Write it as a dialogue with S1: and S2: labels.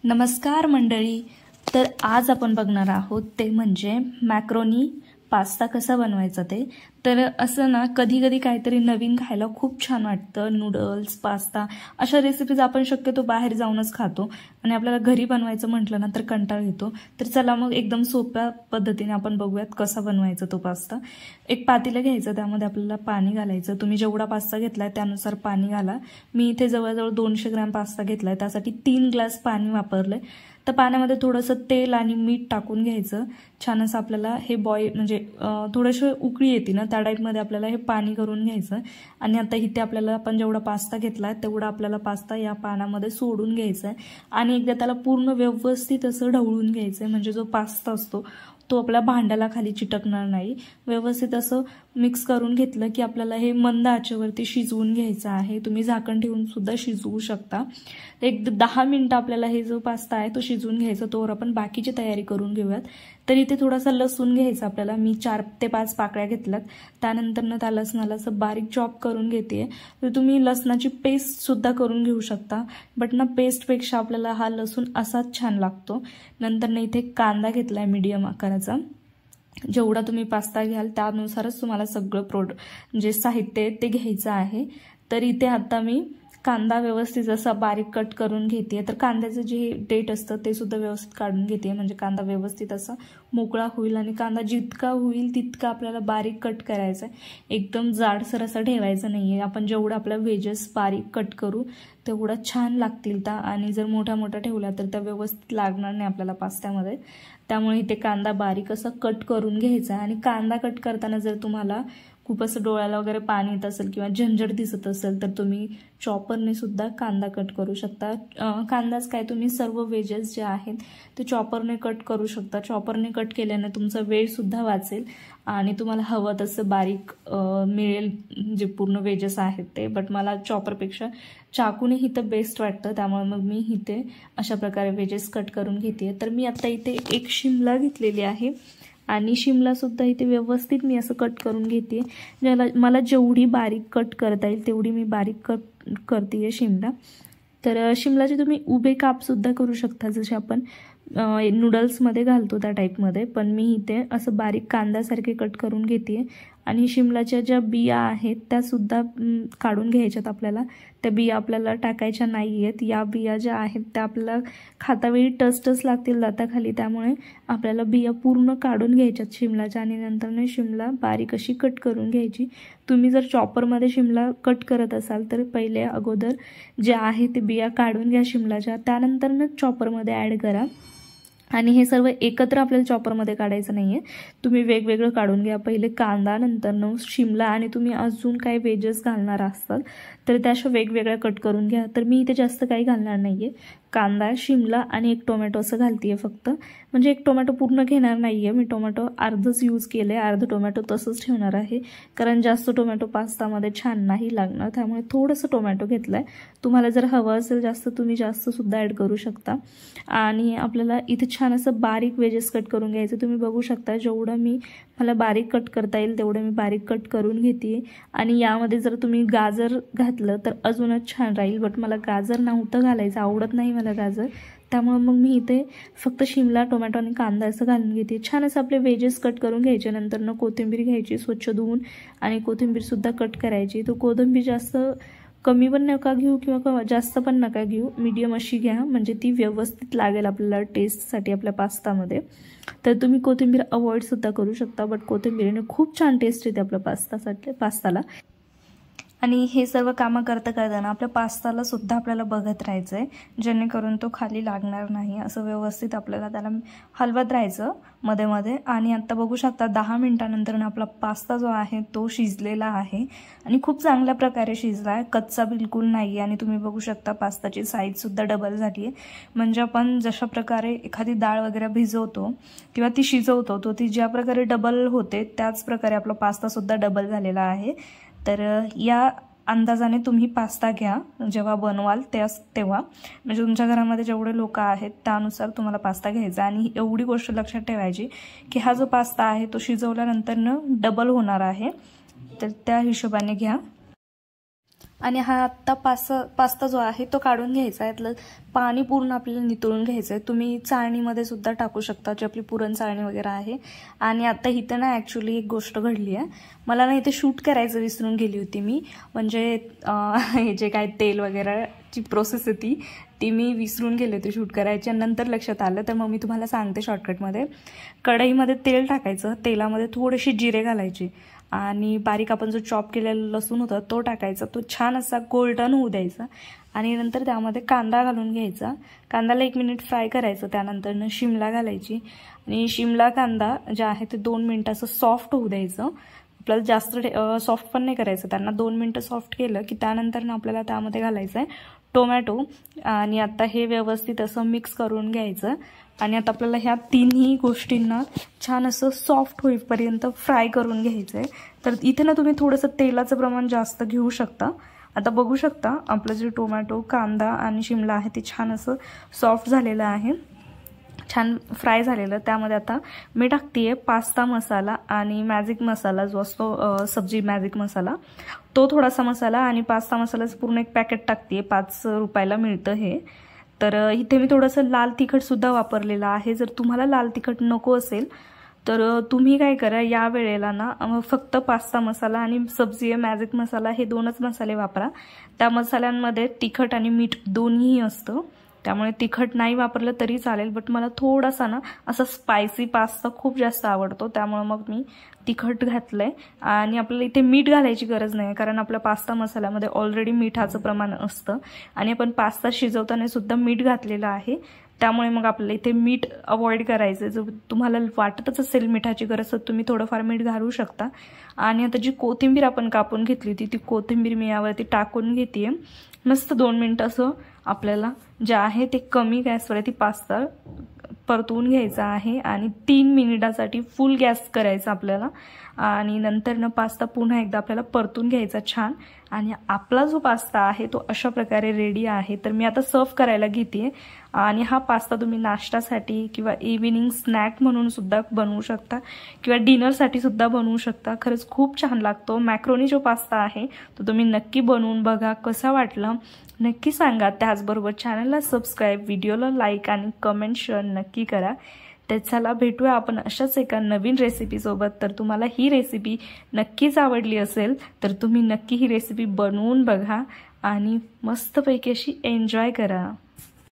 S1: नमस्कार मंडळी. तर आज आपण बघणार आहोत ते म्हणजे मॅक्रोनी पास्ता कसा बनवायचा ते. तर असं ना कधी कधी काहीतरी नवीन खायला खूप छान वाटतं. नूडल्स, पास्ता अशा रेसिपीज आपण शक्यतो बाहेर जाऊनच खातो आणि आपल्याला घरी बनवायचं म्हटलं ना तर कंटाळा येतो. तर चला मग एकदम सोप्या पद्धतीने आपण बघूयात कसा बनवायचा तो पास्ता. एक पातेलं घ्यायचं, त्यामध्ये आपल्याला पाणी घालायचं. तुम्ही जेवढा पास्ता घेतलाय त्यानुसार पाणी घाला. मी इथे जवळजवळ 200 ग्रॅम पास्ता घेतलाय, त्यासाठी 3 ग्लास पाणी वापरलंय. तर पाण्यामध्ये थोडंसं तेल आणि मीठ टाकून घ्यायचं. छान असं आपल्याला हे बॉईल म्हणजे थोडंसं उकळी येते ना त्या टाईपमध्ये आपल्याला हे पाणी करून घ्यायचं. आणि आता इथे आपल्याला आपण जेवढा पास्ता घेतला तेवढा आपल्याला पास्ता या पाण्यामध्ये सोडून घ्यायचा आहे आणि एकदा त्याला पूर्ण व्यवस्थित असं ढवळून घ्यायचं आहे, म्हणजे जो पास्ता असतो तो आपल्या भांड्याला खाली चिटकणार नाही. व्यवस्थित असं मिक्स करून घेतलं की आपल्याला हे मंद आचेवरती शिजवून घ्यायचं आहे. तुम्ही झाकण ठेवून सुद्धा शिजवू शकता. एक 10 मिनिटं आपल्याला हे जो पास्ता आहे तो शिजवून घ्यायचा. तोवर आपण बाकीची तयारी करून घेऊयात. तर इथे थोडासा लसूण घ्यायचा आपल्याला. मी 4 ते 5 पाकळ्या घेतल्यात. त्यानंतर त्या लसणाला असं बारीक चॉप करून घेते. तर तुम्ही लसणाची पेस्ट सुद्धा करून घेऊ शकता, बट ना पेस्टपेक्षा आपल्याला हा लसूण असाच छान लागतो. नंतर इथे कांदा घेतलाय मीडियम आकाराचा. जेवढा तुम्ही पास्ता घ्याल त्यानुसारच तुम्हाला सगळं जे साहित्य आहे ते घ्यायचं आहे. तर इथे आता मी कांदा व्यवस्थित असा बारीक कट करून घेते. तर कांद्याचं जे डेट असतं ते सुद्धा व्यवस्थित काढून घेते, म्हणजे कांदा व्यवस्थित असा मोकळा होईल. आणि कांदा जितका होईल तितका आपल्याला बारीक कट करायचा आहे. एकदम जाडसर असा ठेवायचा नाहीये. आपण जेवढं आपल्या व्हेजेस बारीक कट करू तेवढं छान लागतील त्या. आणि जर मोठ्या मोठ्या ठेवल्या तर त्या व्यवस्थित लागणार नाही आपल्याला पास्त्यामध्ये. त्यामुळे इथे कांदा बारीक असा कट करून घ्यायचा. आणि कांदा कट करताना जर तुम्हाला खूप असं डोळ्याला वगैरे पाणी येत असेल किंवा झंझट दिसत असेल तर तुम्ही चॉपरने सुद्धा कांदा कट करू शकता. कांदाच काय, तुम्ही सर्व व्हेजेस जे आहेत ते चॉपरने कट करू शकता. चॉपरने कट केल्याने तुमचा वेळ सुद्धा वाचेल आणि तुम्हाला हवं तसं बारीक मिळेल जे पूर्ण व्हेजेस आहेत ते. बट मला चॉपरपेक्षा चाकूने इथं बेस्ट वाटतं, त्यामुळे मग मी इथे अशा प्रकारे व्हेजेस कट करून घेते. तर मी आता इथे एक शिमला घेतलेली आहे आणि शिमला सुद्धा इथे व्यवस्थित मी असं कट करून घेते. मला जेवढी बारीक कट करता येईल तेवढी मी बारीक कट करते शिमला. तर शिमलाचे तुम्ही उभे काप सुद्धा करू शकता, जसे आपण नूडल्समध्ये घालतो त्या टाईपमध्ये. पण मी इथे असं बारीक कांद्यासारखे कट करून घेते. आणि शिमलाच्या ज्या बिया आहेत त्या सुद्धा काढून घ्यायच्यात आपल्याला. त्या बिया आपल्याला टाकायच्या नाही आहेत. या बिया ज्या आहेत त्या आपल्याला खातावेळी टच लागतील दाताखाली, त्यामुळे आपल्याला बिया पूर्ण काढून घ्यायच्यात शिमलाच्या. आणि नंतर शिमला बारीक अशी कट करून घ्यायची. तुम्ही जर चॉपरमध्ये शिमला कट करत असाल तर पहिले अगोदर जे आहे ते बिया काढून घ्या शिमलाच्या, त्यानंतर चॉपरमध्ये ॲड करा. आणि हे सर्व एकत्र आपल्याला चॉपरमध्ये काढायचं नाही आहे, तुम्ही वेगवेगळं काढून घ्या. पहिले कांदा, नंतर शिमला, आणि तुम्ही अजून काही व्हेजेस घालणार असाल तर त्याशा वेगवेगळ्या कट करून घ्या. तर मी इथे जास्त काही घालणार नाही आहे. कांदा, शिमला आणि एक टोमॅटो असं घालते आहे फक्त. म्हणजे एक टोमॅटो पूर्ण घेणार नाही आहे मी. टोमॅटो अर्धच यूज केलं आहे, अर्ध टोमॅटो तसंच ठेवणार आहे, कारण जास्त टोमॅटो पास्तामध्ये छान नाही लागणार. त्यामुळे थोडंसं टोमॅटो घेतलं आहे. तुम्हाला जर हवं असेल जास्त तुम्ही जास्तसुद्धा ॲड करू शकता. आणि आपल्याला इथे छान असं बारीक व्हेजेस कट करून घ्यायचं. तुम्ही बघू शकता जेवढं मला बारीक कट करता येईल तेवढं मी बारीक कट करून घेते. आणि यामध्ये जर तुम्ही गाजर घातलं तर अजूनच छान राहील, बट मला गाजर नव्हतं घालायचं, आवडत नाही मला गाजर. त्यामुळे मग मी इथे फक्त शिमला, टोमॅटो आणि कांदा असं घालून घेते. छान असं आपले व्हेजेस कट करून घ्यायचे. नंतर कोथिंबीर घ्यायची स्वच्छ धुवून आणि कोथिंबीरसुद्धा कट करायची. तो कोथिंबीर जास्त कमी पण नका घेऊ किंवा जास्त पण नका घेऊ, मीडियम अशी घ्या, म्हणजे ती व्यवस्थित लागेल आपल्याला टेस्टसाठी आपल्या पास्तामध्ये. तर तुम्ही कोथिंबीर अवॉइडसुद्धा करू शकता, बट कोथिंबीरीने खूप छान टेस्ट येते आपल्या पास्ताला. आणि हे सर्व कामं करताना आपल्या पास्ताला सुद्धा आपल्याला बघत राहायचं आहे, जेणेकरून तो खाली लागणार नाही. असं व्यवस्थित आपल्याला त्याला हलवत राहायचं मध्ये मध्ये. आणि आता बघू शकता 10 मिनिटानंतर आपला पास्ता जो आहे तो शिजलेला आहे आणि खूप चांगल्या प्रकारे शिजला आहे, कच्चा बिलकुल नाही. आणि तुम्ही बघू शकता पास्ताची साईजसुद्धा डबल झाली आहे. म्हणजे आपण जशा प्रकारे एखादी डाळ वगैरे भिजवतो किंवा ती शिजवतो तो ती ज्या प्रकारे डबल होते त्याच प्रकारे आपला पास्तासुद्धा डबल झालेला आहे. तर या अंदाजाने तुम्ही पास्ता घ्या जेव्हा बनवाल तेव्हा, म्हणजे तुमच्या घरामध्ये जेवढे लोक आहेत त्यानुसार तुम्हाला पास्ता घ्यायचा. आणि एवढी गोष्ट लक्षात ठेवायची की हा जो पास्ता आहे तो शिजवल्यानंतर डबल होणार आहे, तर त्या हिशोबाने घ्या. आणि हा आत्ता पास्ता जो आहे तो काढून घ्यायचा आहे, यातलं पाणी पूर्ण आपल्याला नितळून घ्यायचं आहे। तुम्ही चाळणीमध्ये सुद्धा टाकू शकता, जी आपली पुरण चाळणी वगैरे आहे। आणि आता इथं ना ॲक्च्युली एक गोष्ट घडली आहे, मला ना इथे शूट करायचं विसरून गेली होती मी, म्हणजे हे जे काय तेल वगैरेची प्रोसेस आहे ती मी विसरून गेले होते शूट करायची, आणि नंतर लक्षात आलं, तर मग मी तुम्हाला सांगते शॉर्टकटमध्ये। कढईमध्ये तेल टाकायचं, तेलामध्ये थोडेसे जिरे घालायचे आणि बारीक आपण जो चॉप केलेला लसूण होता तो टाकायचा, तो छान असा गोल्डन होऊ द्यायचा आणि नंतर त्यामध्ये कांदा घालून घ्यायचा, कांद्याला 1 मिनिट फ्राय करायचं, त्यानंतर शिमला घालायची आणि शिमला कांदा जे आहे ते 2 मिनिटं असं सॉफ्ट होऊ द्यायचं। आपल्याला जास्त सॉफ्ट पण नाही करायचं, त्यांना 2 मिनिटं सॉफ्ट केलं की त्यानंतर ना आपल्याला त्यामध्ये घालायचं आहे टोमॅटो आणि आता हे व्यवस्थित असं मिक्स करून घ्यायचं आणि आता आपल्याला ह्या तिन्ही गोष्टींना छान असं सॉफ्ट होईपर्यंत फ्राय करून घ्यायचं आहे। तर इथे ना तुम्ही थोडंसं तेलाचं प्रमाण जास्त घेऊ शकता। आता बघू शकता आपलं जे टोमॅटो, कांदा आणि शिमला आहे ते छान असं सॉफ्ट झालेलं आहे, छान फ्राय झालेलं। त्यामध्ये आता मी टाकतेय पास्ता मसाला आणि मॅजिक मसाला जो असतो सब्जी मॅजिक मसाला, तो थोडासा मसाला आणि पास्ता मसालाचं पूर्ण एक पॅकेट टाकतेय, 5 रुपयाला मिळतं हे। तर इथे मी थोडंसं लाल तिखट सुद्धा वापरलेलं आहे। जर तुम्हाला लाल तिखट नको असेल तर तुम्ही काय करा, या वेळेला ना फक्त पास्ता मसाला आणि सब्जी मॅजिक मसाला हे 2च मसाले वापरा। त्या मसाल्यांमध्ये तिखट आणि मीठ दोन्हीही असतं, त्यामुळे तिखट नाही वापरलं तरी चालेल, बट मला थोडासा ना असा स्पायसी पास्ता खूप जास्त आवडतो, त्यामुळे मग मी तिखट घातलंय। आणि आपल्याला इथे मीठ घालायची गरज नाही, कारण आपल्या पास्ता मसाल्यामध्ये ऑलरेडी मिठाचं प्रमाण असतं आणि आपण पास्ता शिजवताना सुद्धा मीठ घातलेलं आहे, त्यामुळे मग आपल्याला इथे मीठ अवॉइड करायचं। जर तुम्हाला वाटतच असेल मिठाची गरज तर तुम्ही थोडंफार मीठ घालू शकता। आणि आता जी कोथिंबीर आपण कापून घेतली होती ती कोथिंबीर मी यावरती टाकून घेतेय। मस्त 2 मिनिटं असं आपल्याला जे आहे ते कमी गॅसवरती पास्ता परतवून घ्यायचा आहे आणि 3 मिनिटासाठी फुल गॅस करायचा आपल्याला आणि नंतर ना पास्ता पुन्हा एकदा आपल्याला परतून घ्यायचा छान। आणि आपला जो पास्ता आहे तो अशा प्रकारे रेडी आहे। तर मी आता सर्व करायला घेतेय आणि हा पास्ता तुम्ही नाश्त्यासाठी किंवा इव्हिनिंग स्नॅक म्हणून सुद्धा बनवू शकता किंवा डिनरसाठी सुद्धा बनवू शकता। खरंच खूप छान लागतो। मॅक्रोनी जो पास्ता आहे तो तुम्ही नक्की बनवून बघा, कसा वाटला नक्की सांगा। त्याचबरोबर चॅनलला सबस्क्राईब, व्हिडिओला लाईक आणि कमेंट शेअर नक्की करा। तर चला भेटूया आपण अशाच एका नवीन रेसिपीसोबत। तर तुम्हाला ही रेसिपी नक्कीच आवडली असेल तर तुम्ही नक्की ही रेसिपी बनवून बघा आणि मस्तपैकी अशी एन्जॉय करा।